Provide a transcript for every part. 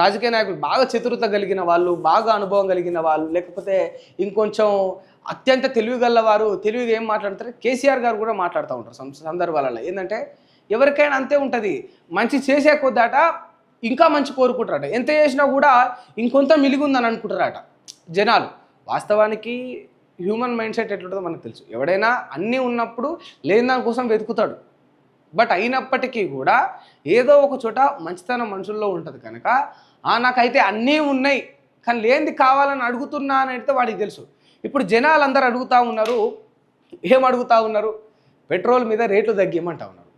రాజకీయ నాయకులు బాగా చతురత కలిగిన వాళ్ళు, బాగా అనుభవం కలిగిన వాళ్ళు, లేకపోతే ఇంకొంచెం అత్యంత తెలివిగల వారు తెలివిగా ఏం మాట్లాడతారు, కేసీఆర్ గారు కూడా మాట్లాడుతూ ఉంటారు సందర్భాలలో. ఏంటంటే ఎవరికైనా అంతే ఉంటుంది, మంచి చేసే కొద్దాట ఇంకా మంచి కోరుకుంటారట, ఎంత చేసినా కూడా ఇంకొంత మిలిగుందని అనుకుంటారట జనాలు. వాస్తవానికి హ్యూమన్ మైండ్ సెట్ ఎట్లుంటుందో మనకు తెలుసు. ఎవడైనా అన్నీ ఉన్నప్పుడు లేని దానికోసం వెతుకుతాడు. బట్ అయినప్పటికీ కూడా ఏదో ఒక చోట మంచితనం మనుషుల్లో ఉంటుంది కనుక నాకైతే అన్నీ ఉన్నాయి కానీ లేనిది కావాలని అడుగుతున్నా అని అయితే వాడికి తెలుసు. ఇప్పుడు జనాలు అందరూ అడుగుతూ ఉన్నారు, ఏం అడుగుతూ ఉన్నారు? పెట్రోల్ మీద రేట్లు తగ్గియమంటా ఉన్నారు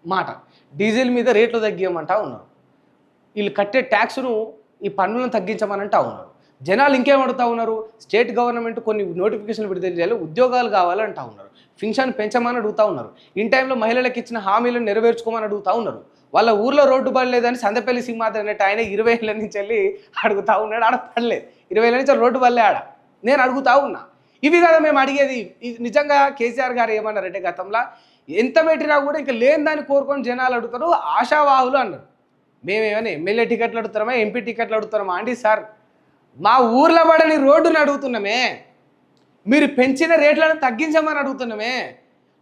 మాట, డీజిల్ మీద రేట్లు తగ్గియమంటా ఉన్నారు, వీళ్ళు కట్టే ట్యాక్స్ను ఈ పన్నులను తగ్గించమని అంటా ఉన్నారు. జనాలు ఇంకేం అడుగుతూ ఉన్నారు? స్టేట్ గవర్నమెంట్ కొన్ని నోటిఫికేషన్లు విడుదల చేయాలి, ఉద్యోగాలు కావాలంటా ఉన్నారు, పింఛన్ పెంచమని అడుగుతూ ఉన్నారు, ఇన్ టైంలో మహిళలకు ఇచ్చిన హామీలను నెరవేర్చుకోమని అడుగుతూ ఉన్నారు. వాళ్ళ ఊర్లో రోడ్డు పడలేదని సందపల్లి సింహాద్రి అన్నట్టు ఆయన 20 ఏళ్ళ నుంచి వెళ్ళి అడుగుతూ ఉన్నాడు. ఆడ పడలేదు, 20 ఏళ్ళ నుంచి రోడ్డు పడలే ఆడ. నేను అడుగుతూ ఉన్నా. ఇవి కదా మేము అడిగేది. నిజంగా కేసీఆర్ గారు ఏమన్నారంటే గతంలో ఎంత పెట్టినా కూడా ఇంకా లేని దాన్ని కోరుకొని జనాలు అడుగుతారు, ఆశావాహులు అన్నారు. మేమేమైనా ఎమ్మెల్యే టికెట్లు అడుగుతారమా, ఎంపీ టికెట్లు అడుగుతారమా అండి? సార్, మా ఊర్లో పడని రోడ్డును అడుగుతున్నామే, మీరు పెంచిన రేట్లను తగ్గించమని అడుగుతున్నామే,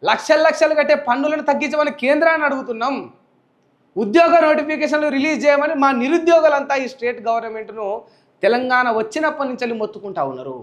లక్షలు లక్షలు కట్టే పన్నులను తగ్గించమని కేంద్రాన్ని అడుగుతున్నాం, ఉద్యోగ నోటిఫికేషన్లు రిలీజ్ చేయమని మా నిరుద్యోగులంతా ఈ స్టేట్ గవర్నమెంట్ను తెలంగాణ వచ్చినప్పటి నుంచి మొత్తుకుంటా ఉన్నారు.